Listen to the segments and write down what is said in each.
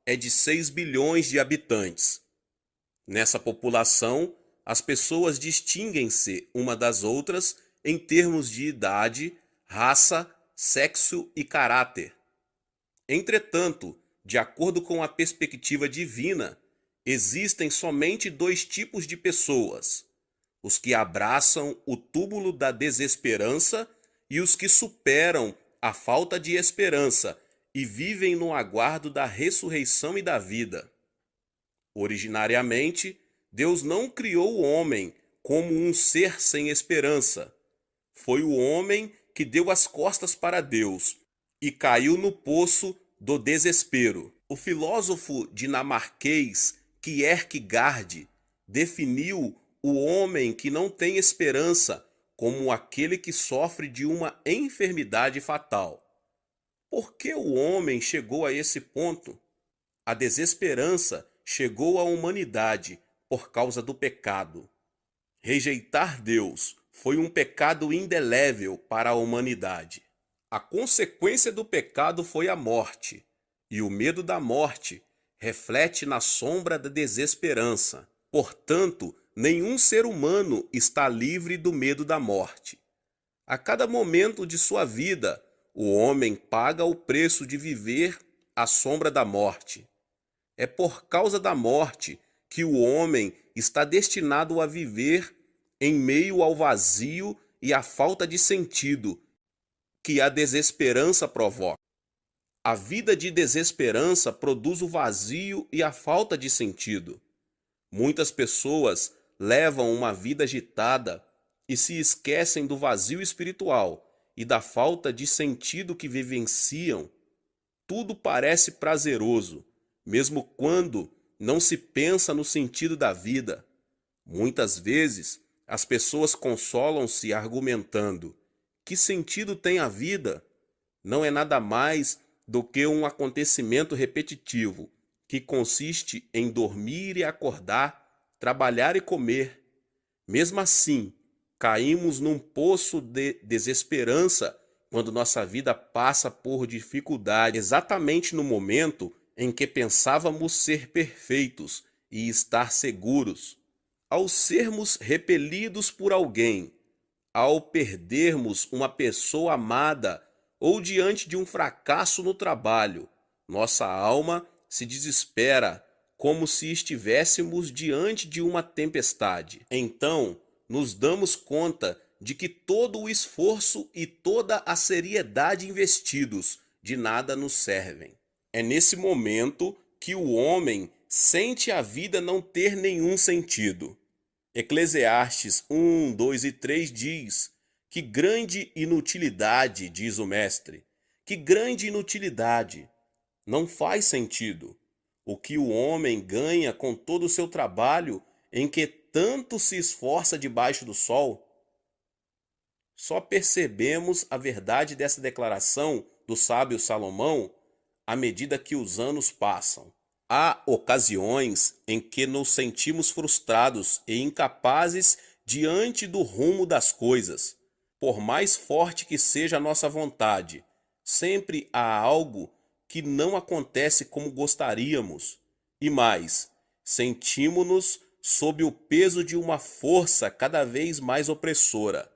é de 6 bilhões de habitantes. Nessa população, as pessoas distinguem-se uma das outras em termos de idade, raça, sexo e caráter. Entretanto, de acordo com a perspectiva divina, existem somente dois tipos de pessoas: os que abraçam o túmulo da desesperança e os que superam a falta de esperança e vivem no aguardo da ressurreição e da vida. Originariamente, Deus não criou o homem como um ser sem esperança. Foi o homem que deu as costas para Deus e caiu no poço do desespero. O filósofo dinamarquês Kierkegaard definiu o homem que não tem esperança como aquele que sofre de uma enfermidade fatal. Por que o homem chegou a esse ponto? A desesperança chegou à humanidade por causa do pecado. Rejeitar Deus foi um pecado indelével para a humanidade. A consequência do pecado foi a morte, e o medo da morte reflete na sombra da desesperança. Portanto, nenhum ser humano está livre do medo da morte. A cada momento de sua vida, o homem paga o preço de viver à sombra da morte. É por causa da morte que o homem está destinado a viver em meio ao vazio e à falta de sentido que a desesperança provoca. A vida de desesperança produz o vazio e a falta de sentido. Muitas pessoas levam uma vida agitada e se esquecem do vazio espiritual e da falta de sentido que vivenciam. Tudo parece prazeroso, mesmo quando não se pensa no sentido da vida. Muitas vezes, as pessoas consolam-se argumentando: que sentido tem a vida? Não é nada mais do que um acontecimento repetitivo, que consiste em dormir e acordar, trabalhar e comer. Mesmo assim, caímos num poço de desesperança quando nossa vida passa por dificuldade, exatamente no momento em que pensávamos ser perfeitos e estar seguros. Ao sermos repelidos por alguém, ao perdermos uma pessoa amada ou diante de um fracasso no trabalho, nossa alma se desespera como se estivéssemos diante de uma tempestade. Então, nos damos conta de que todo o esforço e toda a seriedade investidos de nada nos servem. É nesse momento que o homem sente a vida não ter nenhum sentido. Eclesiastes 1, 2 e 3 diz: que grande inutilidade, diz o mestre, que grande inutilidade. Não faz sentido. O que o homem ganha com todo o seu trabalho em que tanto se esforça debaixo do sol? Só percebemos a verdade dessa declaração do sábio Salomão à medida que os anos passam. Há ocasiões em que nos sentimos frustrados e incapazes diante do rumo das coisas. Por mais forte que seja a nossa vontade, sempre há algo que não acontece como gostaríamos. E mais, sentimos-nos sob o peso de uma força cada vez mais opressora.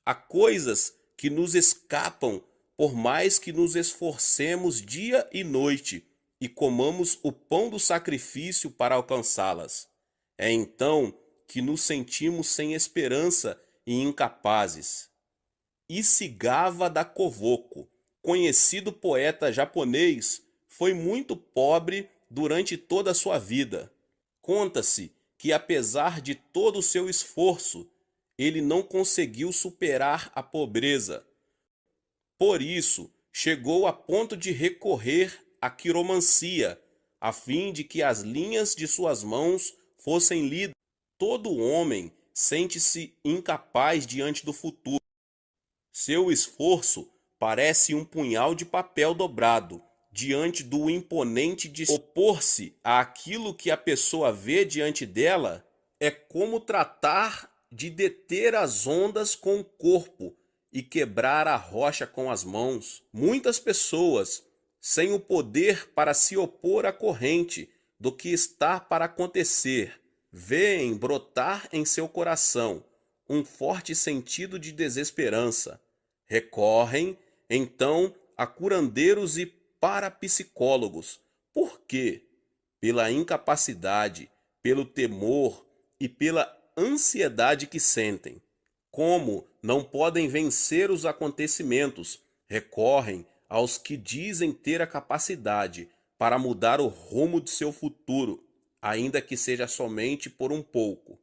Há coisas que nos escapam por mais que nos esforcemos dia e noite e comamos o pão do sacrifício para alcançá-las. É então que nos sentimos sem esperança e incapazes. Ishigava da Kovuko, conhecido poeta japonês, foi muito pobre durante toda a sua vida. Conta-se que, apesar de todo o seu esforço, ele não conseguiu superar a pobreza. Por isso, chegou a ponto de recorrer à quiromancia, a fim de que as linhas de suas mãos fossem lidas. Todo homem sente-se incapaz diante do futuro. Seu esforço parece um punhal de papel dobrado diante do imponente de opor-se àquilo que a pessoa vê diante dela. É como tratar de deter as ondas com o corpo e quebrar a rocha com as mãos. Muitas pessoas sem o poder para se opor à corrente do que está para acontecer, veem brotar em seu coração um forte sentido de desesperança. Recorrem, então, a curandeiros e parapsicólogos. Por quê? Pela incapacidade, pelo temor e pela ansiedade que sentem. Como não podem vencer os acontecimentos, recorrem aos que dizem ter a capacidade para mudar o rumo de seu futuro, ainda que seja somente por um pouco.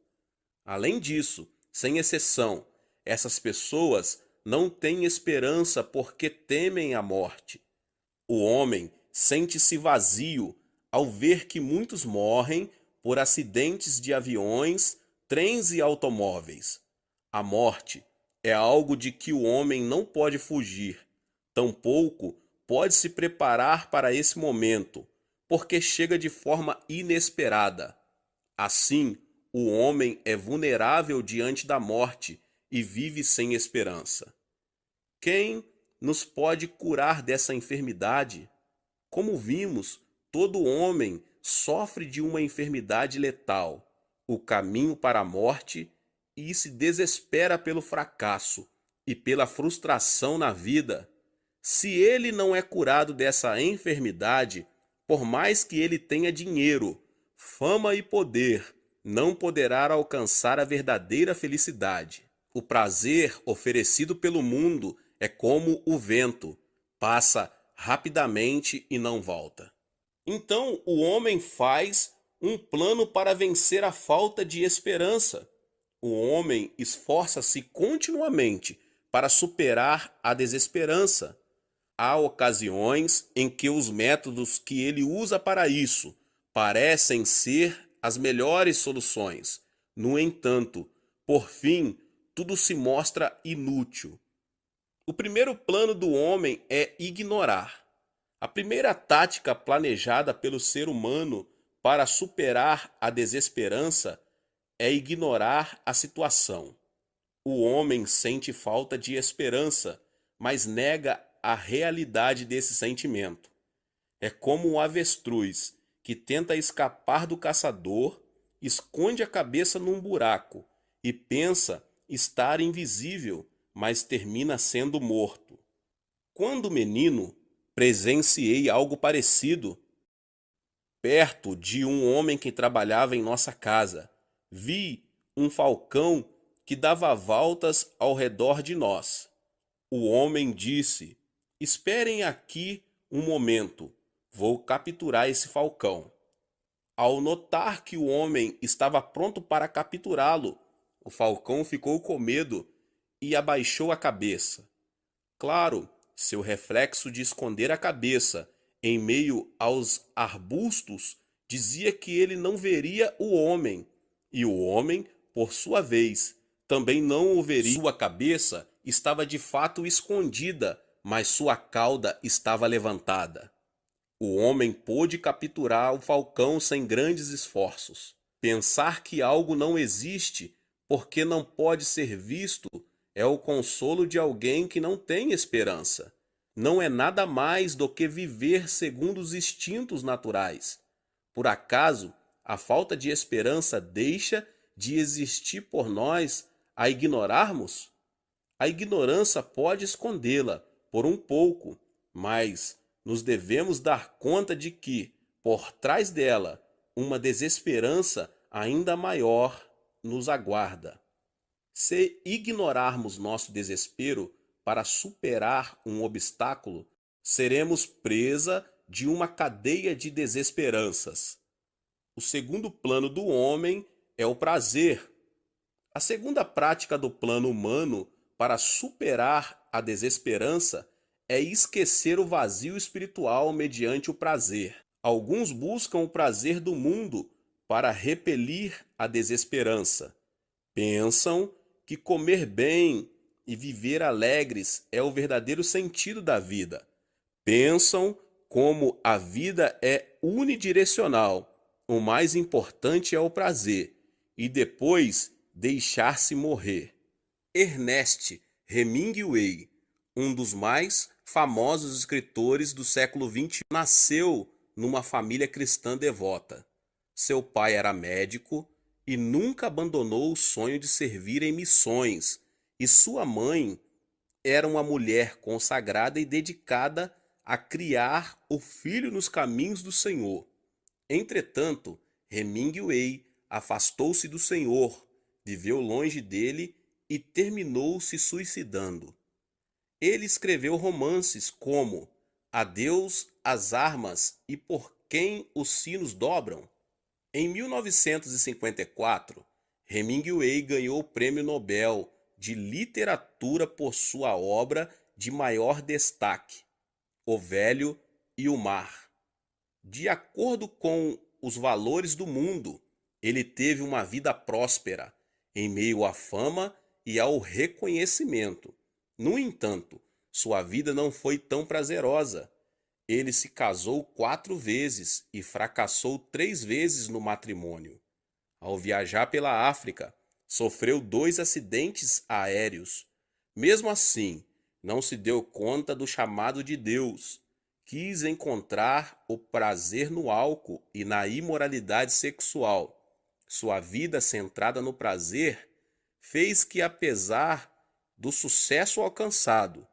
Além disso, sem exceção, essas pessoas não têm esperança porque temem a morte. O homem sente-se vazio ao ver que muitos morrem por acidentes de aviões, trens e automóveis. A morte é algo de que o homem não pode fugir, tampouco pode se preparar para esse momento, porque chega de forma inesperada. Assim, o homem é vulnerável diante da morte e vive sem esperança. Quem nos pode curar dessa enfermidade? Como vimos, todo homem sofre de uma enfermidade letal, o caminho para a morte, e se desespera pelo fracasso e pela frustração na vida. Se ele não é curado dessa enfermidade, por mais que ele tenha dinheiro, fama e poder, não poderá alcançar a verdadeira felicidade. O prazer oferecido pelo mundo é como o vento, passa rapidamente e não volta. Então o homem faz um plano para vencer a falta de esperança. O homem esforça-se continuamente para superar a desesperança. Há ocasiões em que os métodos que ele usa para isso parecem ser as melhores soluções. No entanto, por fim, tudo se mostra inútil. O primeiro plano do homem é ignorar. A primeira tática planejada pelo ser humano para superar a desesperança é ignorar a situação. O homem sente falta de esperança, mas nega a realidade desse sentimento. É como um avestruz que tenta escapar do caçador, esconde a cabeça num buraco e pensa estar invisível, mas termina sendo morto. Quando menino, presenciei algo parecido perto de um homem que trabalhava em nossa casa. Vi um falcão que dava voltas ao redor de nós. O homem disse: "Esperem aqui um momento, vou capturar esse falcão." Ao notar que o homem estava pronto para capturá-lo, o falcão ficou com medo e abaixou a cabeça. Claro, seu reflexo de esconder a cabeça em meio aos arbustos dizia que ele não veria o homem, e o homem, por sua vez, também não o veria. Sua cabeça estava de fato escondida, mas sua cauda estava levantada. O homem pôde capturar o falcão sem grandes esforços. Pensar que algo não existe porque não pode ser visto é o consolo de alguém que não tem esperança. Não é nada mais do que viver segundo os instintos naturais. Por acaso, a falta de esperança deixa de existir por nós a ignorarmos? A ignorância pode escondê-la por um pouco, mas nos devemos dar conta de que, por trás dela, uma desesperança ainda maior nos aguarda. Se ignorarmos nosso desespero para superar um obstáculo, seremos presa de uma cadeia de desesperanças. O segundo plano do homem é o prazer. A segunda prática do plano humano para superar a desesperança é esquecer o vazio espiritual mediante o prazer. Alguns buscam o prazer do mundo para repelir a desesperança. Pensam que comer bem e viver alegres é o verdadeiro sentido da vida. Pensam como a vida é unidirecional. O mais importante é o prazer e depois deixar-se morrer. Ernest Hemingway, um dos mais famosos escritores do século XX. Nasceu numa família cristã devota. Seu pai era médico e nunca abandonou o sonho de servir em missões, e sua mãe era uma mulher consagrada e dedicada a criar o filho nos caminhos do Senhor. Entretanto, Hemingway afastou-se do Senhor, viveu longe dele e terminou se suicidando. Ele escreveu romances como Adeus às Armas e Por Quem os Sinos Dobram. Em 1954, Hemingway ganhou o Prêmio Nobel de Literatura por sua obra de maior destaque, O Velho e o Mar. De acordo com os valores do mundo, ele teve uma vida próspera, em meio à fama e ao reconhecimento. No entanto, sua vida não foi tão prazerosa. Ele se casou 4 vezes e fracassou 3 vezes no matrimônio. Ao viajar pela África, sofreu 2 acidentes aéreos. Mesmo assim, não se deu conta do chamado de Deus. Quis encontrar o prazer no álcool e na imoralidade sexual. Sua vida centrada no prazer fez que, apesar do sucesso alcançado,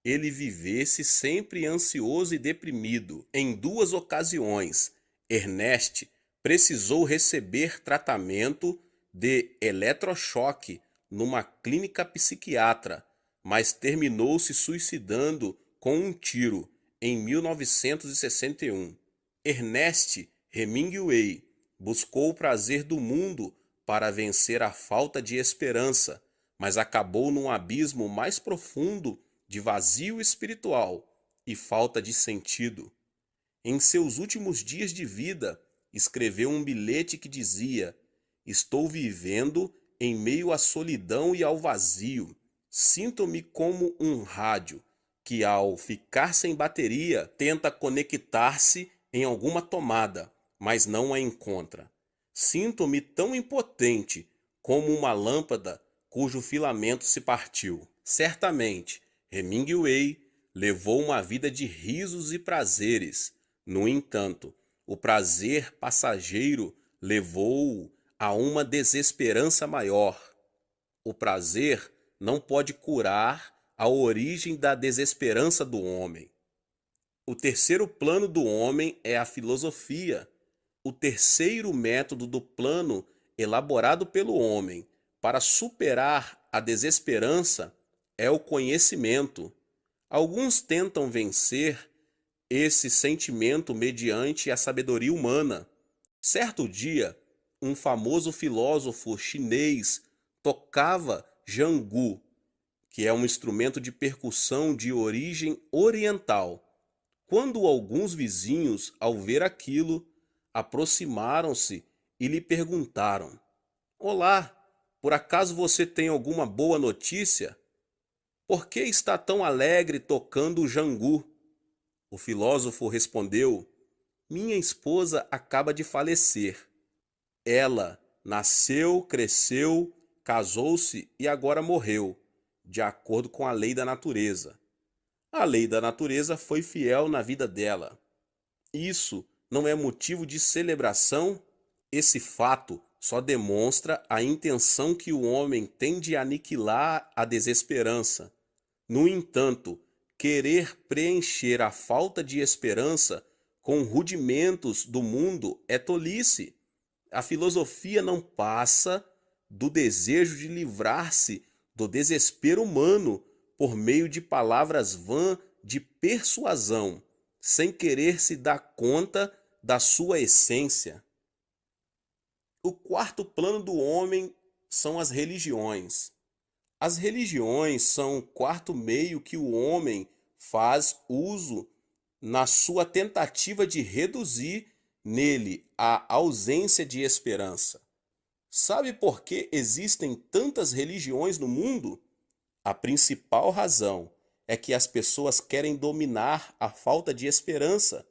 ele vivesse sempre ansioso e deprimido. Em 2 ocasiões, Ernest precisou receber tratamento de eletrochoque numa clínica psiquiátrica, mas terminou se suicidando com um tiro em 1961. Ernest Hemingway buscou o prazer do mundo para vencer a falta de esperança, mas acabou num abismo mais profundo de vazio espiritual e falta de sentido. Em seus últimos dias de vida, escreveu um bilhete que dizia: "Estou vivendo em meio à solidão e ao vazio. Sinto-me como um rádio que, ao ficar sem bateria, tenta conectar-se em alguma tomada, mas não a encontra. Sinto-me tão impotente como uma lâmpada cujo filamento se partiu." Certamente, Hemingway levou uma vida de risos e prazeres. No entanto, o prazer passageiro levou-o a uma desesperança maior. O prazer não pode curar a origem da desesperança do homem. O terceiro plano do homem é a filosofia. O terceiro método do plano elaborado pelo homem para superar a desesperança é o conhecimento. Alguns tentam vencer esse sentimento mediante a sabedoria humana. Certo dia, um famoso filósofo chinês tocava jangu, que é um instrumento de percussão de origem oriental. Quando alguns vizinhos, ao ver aquilo, aproximaram-se e lhe perguntaram: "Olá, por acaso você tem alguma boa notícia? Por que está tão alegre tocando o jangu?" O filósofo respondeu: "Minha esposa acaba de falecer. Ela nasceu, cresceu, casou-se e agora morreu, de acordo com a lei da natureza. A lei da natureza foi fiel na vida dela. Isso não é motivo de celebração?" Esse fato só demonstra a intenção que o homem tem de aniquilar a desesperança. No entanto, querer preencher a falta de esperança com rudimentos do mundo é tolice. A filosofia não passa do desejo de livrar-se do desespero humano por meio de palavras vãs de persuasão, sem querer se dar conta da sua essência. O quarto plano do homem são as religiões. As religiões são o quarto meio que o homem faz uso na sua tentativa de reduzir nele a ausência de esperança. Sabe por que existem tantas religiões no mundo? A principal razão é que as pessoas querem dominar a falta de esperança,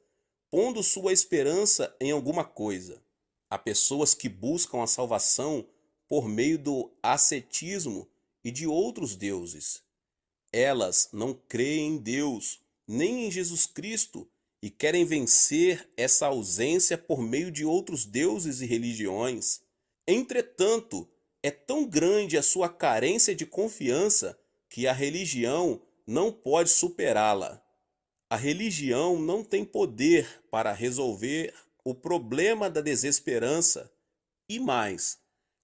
pondo sua esperança em alguma coisa. Há pessoas que buscam a salvação por meio do ascetismo e de outros deuses. Elas não creem em Deus, nem em Jesus Cristo e querem vencer essa ausência por meio de outros deuses e religiões. Entretanto, é tão grande a sua carência de confiança que a religião não pode superá-la. A religião não tem poder para resolver o problema da desesperança e mais,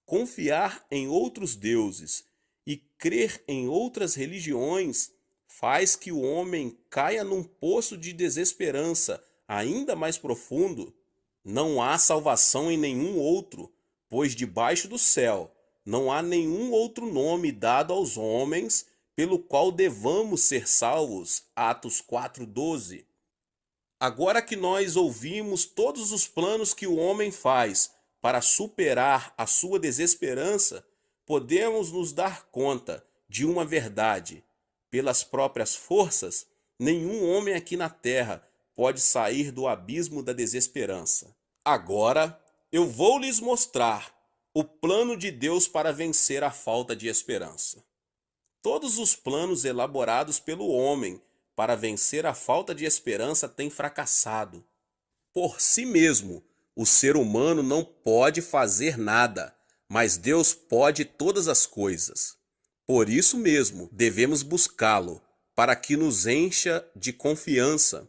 confiar em outros deuses e crer em outras religiões faz que o homem caia num poço de desesperança ainda mais profundo. Não há salvação em nenhum outro, pois debaixo do céu não há nenhum outro nome dado aos homens pelo qual devamos ser salvos. Atos 4:12. Agora que nós ouvimos todos os planos que o homem faz para superar a sua desesperança, podemos nos dar conta de uma verdade. Pelas próprias forças, nenhum homem aqui na terra pode sair do abismo da desesperança. Agora, eu vou lhes mostrar o plano de Deus para vencer a falta de esperança. Todos os planos elaborados pelo homem para vencer a falta de esperança têm fracassado. Por si mesmo, o ser humano não pode fazer nada, mas Deus pode todas as coisas. Por isso mesmo, devemos buscá-lo, para que nos encha de confiança.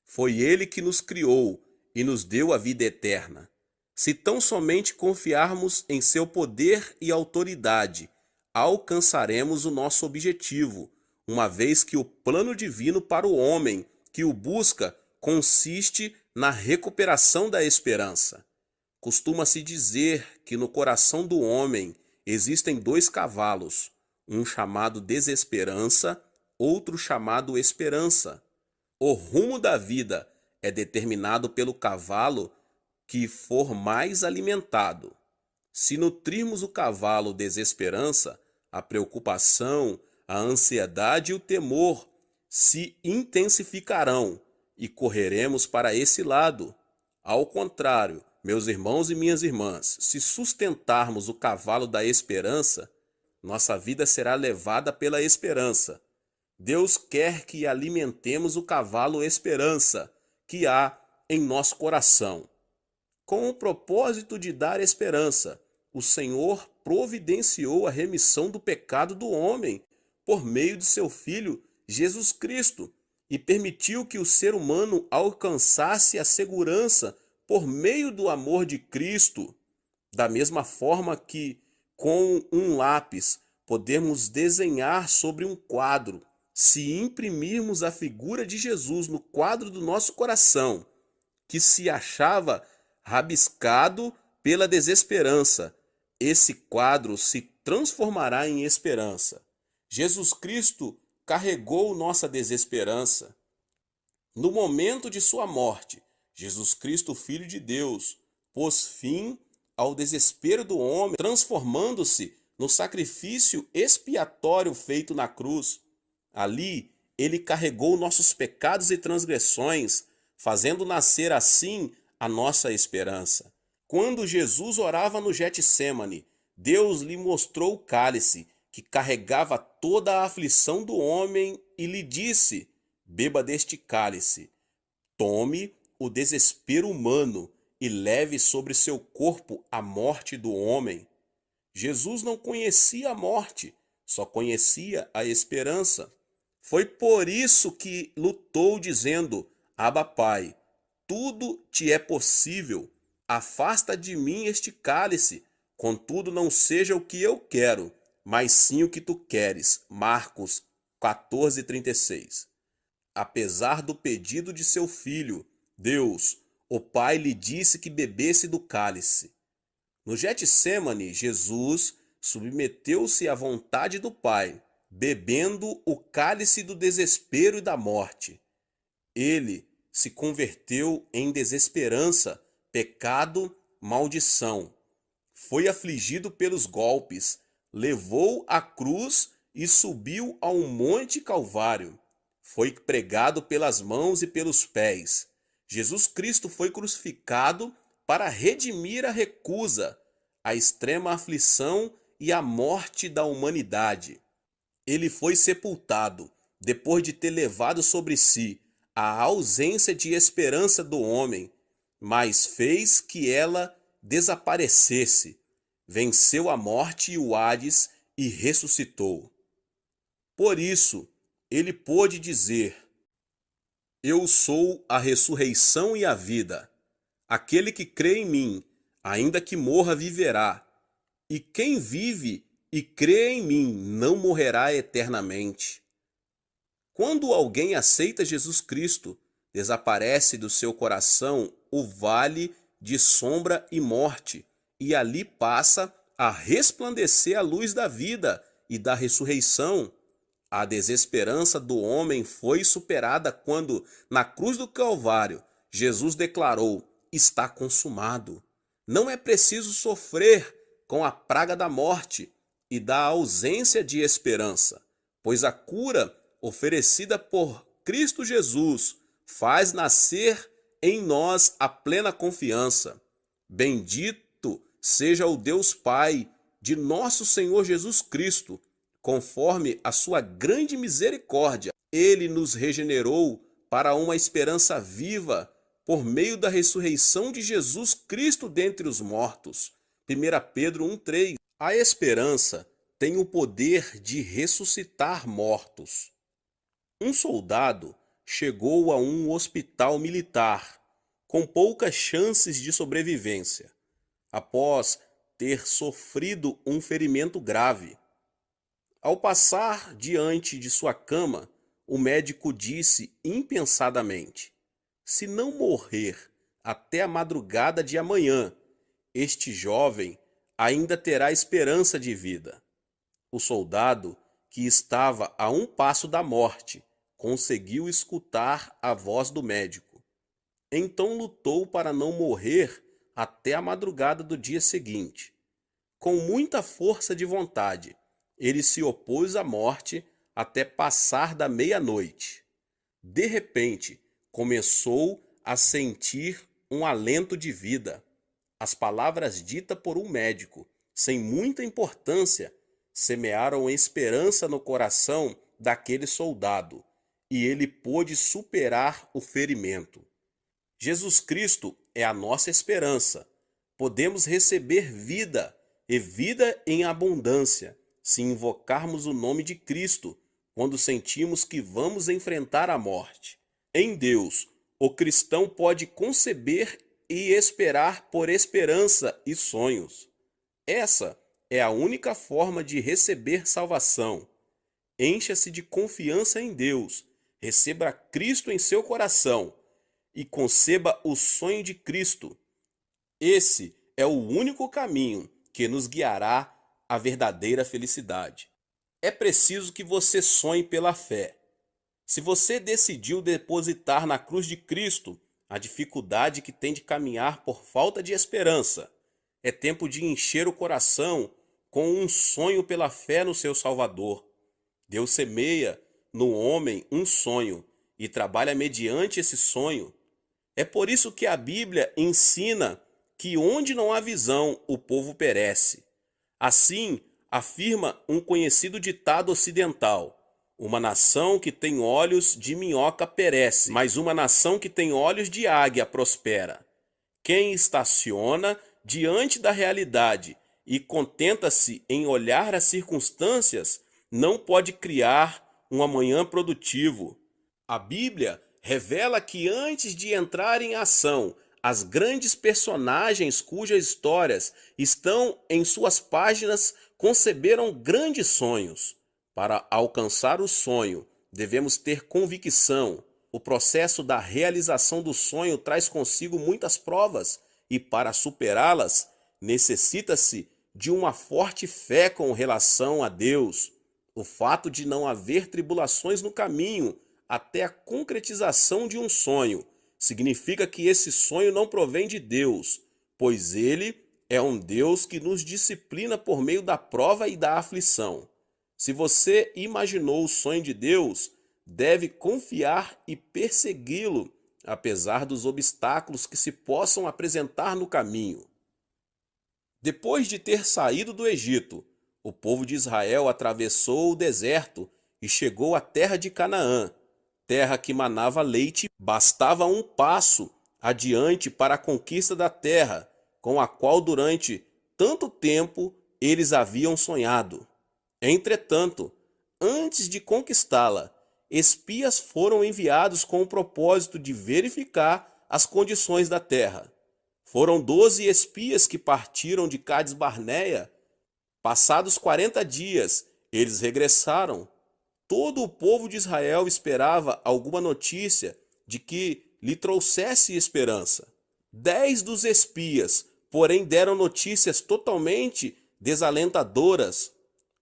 Foi Ele que nos criou e nos deu a vida eterna. Se tão somente confiarmos em seu poder e autoridade, alcançaremos o nosso objetivo, uma vez que o plano divino para o homem que o busca consiste na recuperação da esperança. Costuma-se dizer que no coração do homem existem dois cavalos, um chamado desesperança, outro chamado esperança. O rumo da vida é determinado pelo cavalo que for mais alimentado. Se nutrirmos o cavalo desesperança, a preocupação, a ansiedade e o temor se intensificarão e correremos para esse lado. Ao contrário, meus irmãos e minhas irmãs, se sustentarmos o cavalo da esperança, nossa vida será levada pela esperança. Deus quer que alimentemos o cavalo esperança que há em nosso coração. Com o propósito de dar esperança, o Senhor providenciou a remissão do pecado do homem por meio de seu Filho Jesus Cristo e permitiu que o ser humano alcançasse a segurança por meio do amor de Cristo. Da mesma forma que, com um lápis, podemos desenhar sobre um quadro, se imprimirmos a figura de Jesus no quadro do nosso coração, que se achava rabiscado pela desesperança, esse quadro se transformará em esperança. Jesus Cristo carregou nossa desesperança. No momento de sua morte, Jesus Cristo, Filho de Deus, pôs fim ao desespero do homem, transformando-se no sacrifício expiatório feito na cruz. Ali, ele carregou nossos pecados e transgressões, fazendo nascer assim a nossa esperança. Quando Jesus orava no Getsêmani, Deus lhe mostrou o cálice que carregava toda a aflição do homem e lhe disse: beba deste cálice, tome o desespero humano e leve sobre seu corpo a morte do homem. Jesus não conhecia a morte, só conhecia a esperança. Foi por isso que lutou dizendo: Abba, Pai, tudo te é possível, afasta de mim este cálice, contudo não seja o que eu quero, mas sim o que tu queres. Marcos 14:36. Apesar do pedido de seu filho, Deus, o Pai, lhe disse que bebesse do cálice. No Getsêmani, Jesus submeteu-se à vontade do Pai, bebendo o cálice do desespero e da morte. Ele se converteu em desesperança, pecado, maldição. Foi afligido pelos golpes, levou a cruz e subiu ao Monte Calvário. Foi pregado pelas mãos e pelos pés. Jesus Cristo foi crucificado para redimir a recusa, a extrema aflição e a morte da humanidade. Ele foi sepultado, depois de ter levado sobre si a ausência de esperança do homem, mas fez que ela desaparecesse, venceu a morte e o Hades e ressuscitou. Por isso, ele pôde dizer: Eu sou a ressurreição e a vida. Aquele que crê em mim, ainda que morra, viverá. E quem vive e crê em mim não morrerá eternamente. Quando alguém aceita Jesus Cristo, desaparece do seu coração o vale de sombra e morte, e ali passa a resplandecer a luz da vida e da ressurreição. A desesperança do homem foi superada quando, na cruz do Calvário, Jesus declarou: Está consumado. Não é preciso sofrer com a praga da morte e da ausência de esperança, pois a cura oferecida por Cristo Jesus faz nascer em nós a plena confiança. Bendito seja o Deus Pai de nosso Senhor Jesus Cristo. Conforme a sua grande misericórdia, ele nos regenerou para uma esperança viva por meio da ressurreição de Jesus Cristo dentre os mortos. 1 Pedro 1,3. A esperança tem o poder de ressuscitar mortos. Um soldado chegou a um hospital militar com poucas chances de sobrevivência, após ter sofrido um ferimento grave. Ao passar diante de sua cama, o médico disse impensadamente: Se não morrer até a madrugada de amanhã, este jovem ainda terá esperança de vida. O soldado, que estava a um passo da morte, conseguiu escutar a voz do médico. Então lutou para não morrer até a madrugada do dia seguinte. Com muita força de vontade, ele se opôs à morte até passar da meia-noite. De repente, começou a sentir um alento de vida. As palavras ditas por um médico, sem muita importância, semearam esperança no coração daquele soldado, e ele pôde superar o ferimento. Jesus Cristo é a nossa esperança. Podemos receber vida e vida em abundância se invocarmos o nome de Cristo quando sentimos que vamos enfrentar a morte. Em Deus, o cristão pode conceber e esperar por esperança e sonhos. Essa é a única forma de receber salvação. Encha-se de confiança em Deus, receba Cristo em seu coração e conceba o sonho de Cristo. Esse é o único caminho que nos guiará à verdadeira felicidade. É preciso que você sonhe pela fé. Se você decidiu depositar na cruz de Cristo a dificuldade que tem de caminhar por falta de esperança, é tempo de encher o coração com um sonho pela fé no seu Salvador. Deus semeia no homem um sonho e trabalha mediante esse sonho. É por isso que a Bíblia ensina que onde não há visão, o povo perece. Assim, afirma um conhecido ditado ocidental: uma nação que tem olhos de minhoca perece, mas uma nação que tem olhos de águia prospera. Quem estaciona diante da realidade e contenta-se em olhar as circunstâncias não pode criar um amanhã produtivo. A Bíblia revela que antes de entrar em ação, as grandes personagens cujas histórias estão em suas páginas conceberam grandes sonhos. Para alcançar o sonho, devemos ter convicção. O processo da realização do sonho traz consigo muitas provas e, para superá-las, necessita-se de uma forte fé com relação a Deus. O fato de não haver tribulações no caminho até a concretização de um sonho significa que esse sonho não provém de Deus, pois Ele é um Deus que nos disciplina por meio da prova e da aflição. Se você imaginou o sonho de Deus, deve confiar e persegui-lo, apesar dos obstáculos que se possam apresentar no caminho. Depois de ter saído do Egito, o povo de Israel atravessou o deserto, e chegou à terra de Canaã, terra que manava leite. Bastava um passo adiante para a conquista da terra, com a qual durante tanto tempo eles haviam sonhado. Entretanto, antes de conquistá-la, espias foram enviados com o propósito de verificar as condições da terra. Foram 12 espias que partiram de Cádiz Barneia. Passados 40 dias, eles regressaram. Todo o povo de Israel esperava alguma notícia de que lhe trouxesse esperança. 10 dos espias, porém, deram notícias totalmente desalentadoras.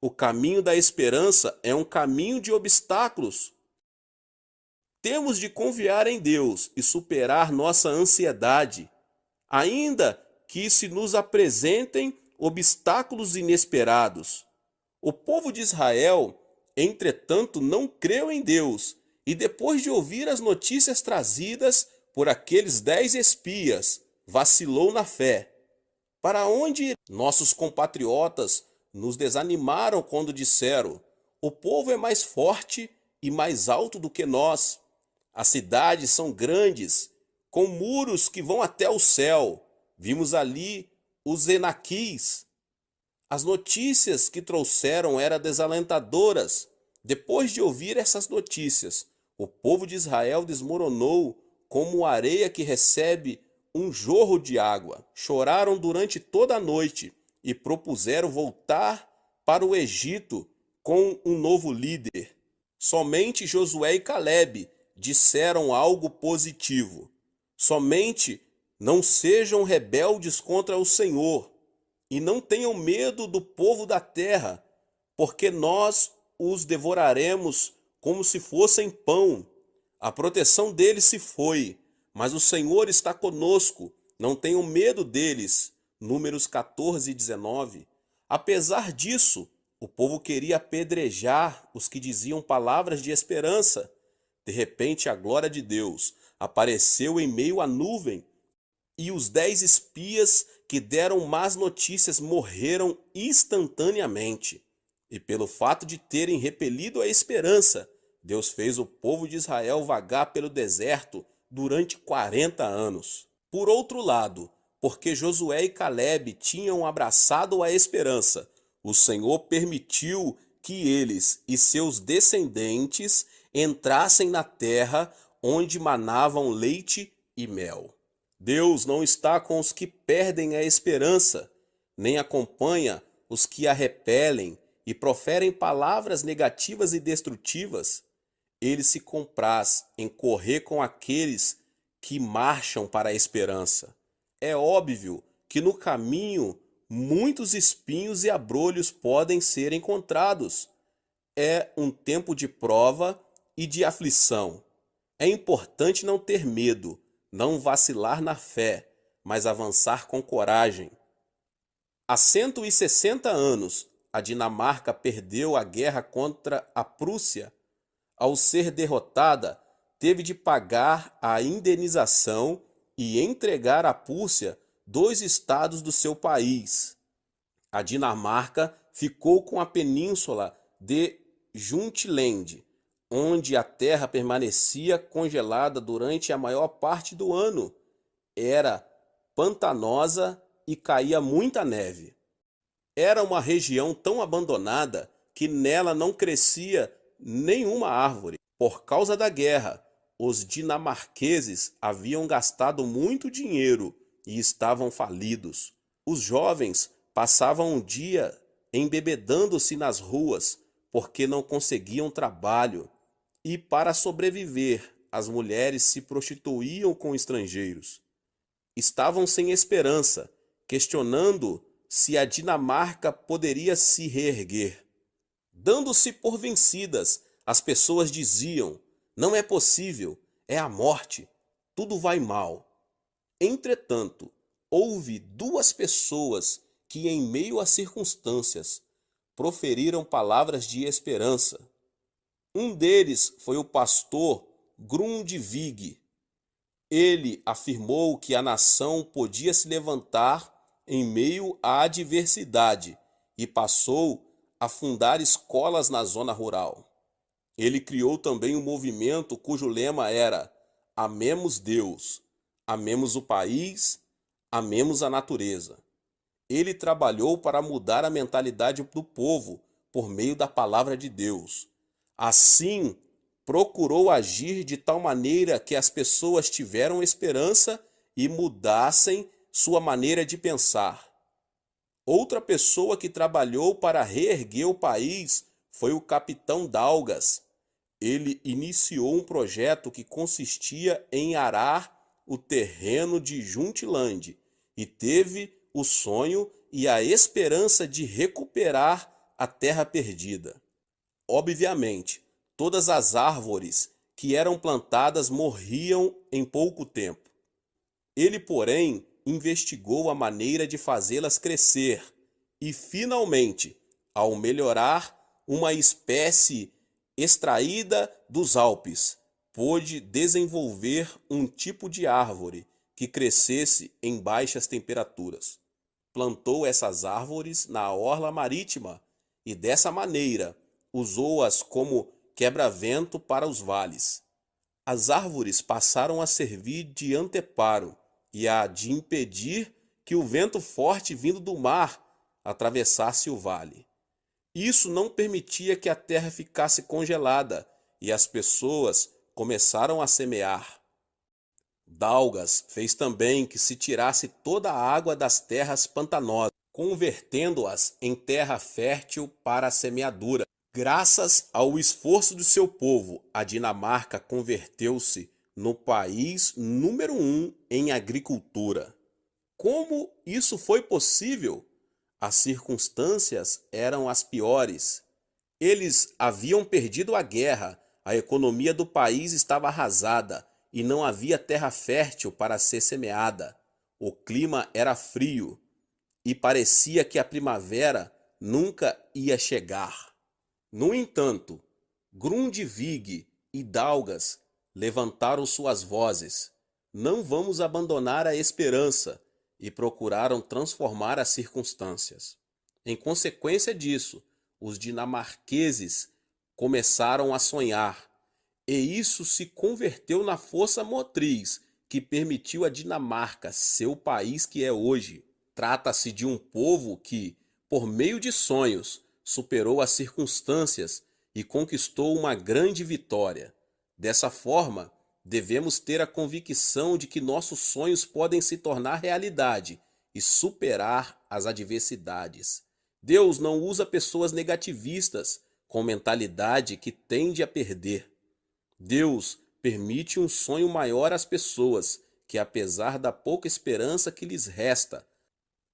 O caminho da esperança é um caminho de obstáculos. Temos de confiar em Deus e superar nossa ansiedade, ainda que se nos apresentem obstáculos inesperados. O povo de Israel, entretanto, não creu em Deus e, depois de ouvir as notícias trazidas por aqueles 10 espias, vacilou na fé. Para onde ir? Nossos compatriotas nos desanimaram quando disseram: o povo é mais forte e mais alto do que nós. As cidades são grandes, com muros que vão até o céu. Vimos ali os Enaquis. As notícias que trouxeram eram desalentadoras. Depois de ouvir essas notícias, o povo de Israel desmoronou como areia que recebe um jorro de água. Choraram durante toda a noite e propuseram voltar para o Egito com um novo líder. Somente Josué e Calebe disseram algo positivo. Somente não sejam rebeldes contra o Senhor e não tenham medo do povo da terra, porque nós os devoraremos como se fossem pão. A proteção deles se foi, mas o Senhor está conosco. Não tenham medo deles. Números 14 e 19. Apesar disso, o povo queria apedrejar os que diziam palavras de esperança. De repente, a glória de Deus apareceu em meio à nuvem, e os 10 espias que deram más notícias morreram instantaneamente. E pelo fato de terem repelido a esperança, Deus fez o povo de Israel vagar pelo deserto durante 40 anos. Por outro lado, porque Josué e Calebe tinham abraçado a esperança, o Senhor permitiu que eles e seus descendentes entrassem na terra onde manavam leite e mel. Deus não está com os que perdem a esperança, nem acompanha os que a repelem e proferem palavras negativas e destrutivas. Ele se compraz em correr com aqueles que marcham para a esperança. É óbvio que no caminho muitos espinhos e abrolhos podem ser encontrados. É um tempo de prova e de aflição. É importante não ter medo, não vacilar na fé, mas avançar com coragem. Há 160 anos, a Dinamarca perdeu a guerra contra a Prússia. Ao ser derrotada, teve de pagar a indenização e entregar à Prússia 2 estados do seu país. A Dinamarca ficou com a península de Jutland, onde a terra permanecia congelada durante a maior parte do ano. Era pantanosa e caía muita neve. Era uma região tão abandonada que nela não crescia nenhuma árvore. Por causa da guerra, os dinamarqueses haviam gastado muito dinheiro e estavam falidos. Os jovens passavam o dia embebedando-se nas ruas porque não conseguiam trabalho. E para sobreviver, as mulheres se prostituíam com estrangeiros. Estavam sem esperança, questionando se a Dinamarca poderia se reerguer. Dando-se por vencidas, as pessoas diziam: não é possível, é a morte, tudo vai mal. Entretanto, houve 2 pessoas que, em meio às circunstâncias, proferiram palavras de esperança. Um deles foi o pastor Grundtvig. Ele afirmou que a nação podia se levantar em meio à adversidade e passou a fundar escolas na zona rural. Ele criou também um movimento cujo lema era: amemos Deus, amemos o país, amemos a natureza. Ele trabalhou para mudar a mentalidade do povo por meio da palavra de Deus. Assim, procurou agir de tal maneira que as pessoas tiveram esperança e mudassem sua maneira de pensar. Outra pessoa que trabalhou para reerguer o país foi o capitão Dalgas. Ele iniciou um projeto que consistia em arar o terreno de Juntland e teve o sonho e a esperança de recuperar a terra perdida. Obviamente, todas as árvores que eram plantadas morriam em pouco tempo. Ele, porém, investigou a maneira de fazê-las crescer e, finalmente, ao melhorar uma espécie extraída dos Alpes, pôde desenvolver um tipo de árvore que crescesse em baixas temperaturas. Plantou essas árvores na orla marítima e, dessa maneira, usou-as como quebra-vento para os vales. As árvores passaram a servir de anteparo e a de impedir que o vento forte vindo do mar atravessasse o vale. Isso não permitia que a terra ficasse congelada e as pessoas começaram a semear. Dalgas fez também que se tirasse toda a água das terras pantanosas, convertendo-as em terra fértil para a semeadura. Graças ao esforço do seu povo, a Dinamarca converteu-se no país número 1 em agricultura. Como isso foi possível? As circunstâncias eram as piores. Eles haviam perdido a guerra, a economia do país estava arrasada e não havia terra fértil para ser semeada. O clima era frio e parecia que a primavera nunca ia chegar. No entanto, Grundtvig e Dalgas levantaram suas vozes. Não vamos abandonar a esperança, e procuraram transformar as circunstâncias. Em consequência disso, os dinamarqueses começaram a sonhar, e isso se converteu na força motriz que permitiu a Dinamarca ser o país que é hoje. Trata-se de um povo que, por meio de sonhos, superou as circunstâncias e conquistou uma grande vitória. Dessa forma, devemos ter a convicção de que nossos sonhos podem se tornar realidade e superar as adversidades. Deus não usa pessoas negativistas com mentalidade que tende a perder. Deus permite um sonho maior às pessoas que, apesar da pouca esperança que lhes resta,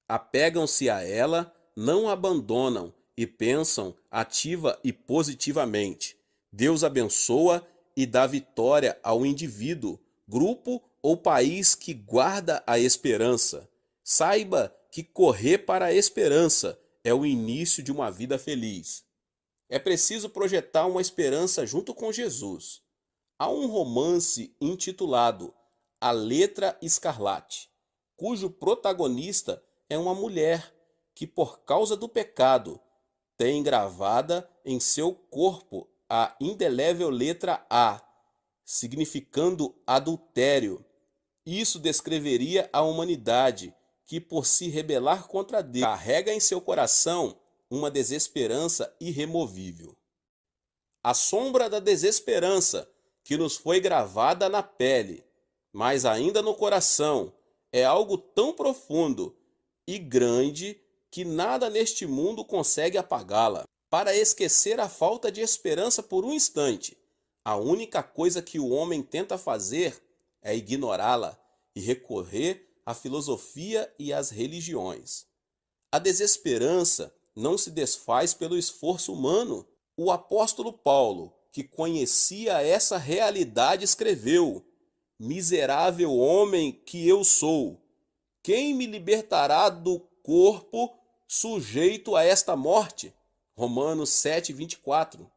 apegam-se a ela, não a abandonam e pensam ativa e positivamente. Deus abençoa e dá vitória ao indivíduo, grupo ou país que guarda a esperança. Saiba que correr para a esperança é o início de uma vida feliz. É preciso projetar uma esperança junto com Jesus. Há um romance intitulado A Letra Escarlate, cujo protagonista é uma mulher que, por causa do pecado, tem gravada em seu corpo a indelével letra A, significando adultério. Isso descreveria a humanidade que, por se rebelar contra Deus, carrega em seu coração uma desesperança irremovível. A sombra da desesperança que nos foi gravada na pele, mas ainda no coração, é algo tão profundo e grande que nada neste mundo consegue apagá-la. Para esquecer a falta de esperança por um instante, a única coisa que o homem tenta fazer é ignorá-la e recorrer à filosofia e às religiões. A desesperança não se desfaz pelo esforço humano. O apóstolo Paulo, que conhecia essa realidade, escreveu: Miserável homem que eu sou, quem me libertará do corpo sujeito a esta morte? Romanos 7:24.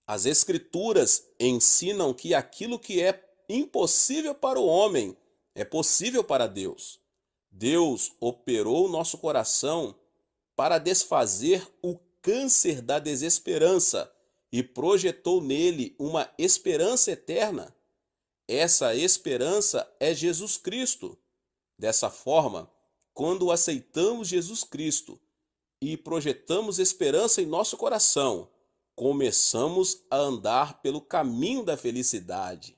As Escrituras ensinam que aquilo que é impossível para o homem é possível para Deus. Deus operou nosso coração para desfazer o câncer da desesperança e projetou nele uma esperança eterna. Essa esperança é Jesus Cristo. Dessa forma, quando aceitamos Jesus Cristo e projetamos esperança em nosso coração, começamos a andar pelo caminho da felicidade.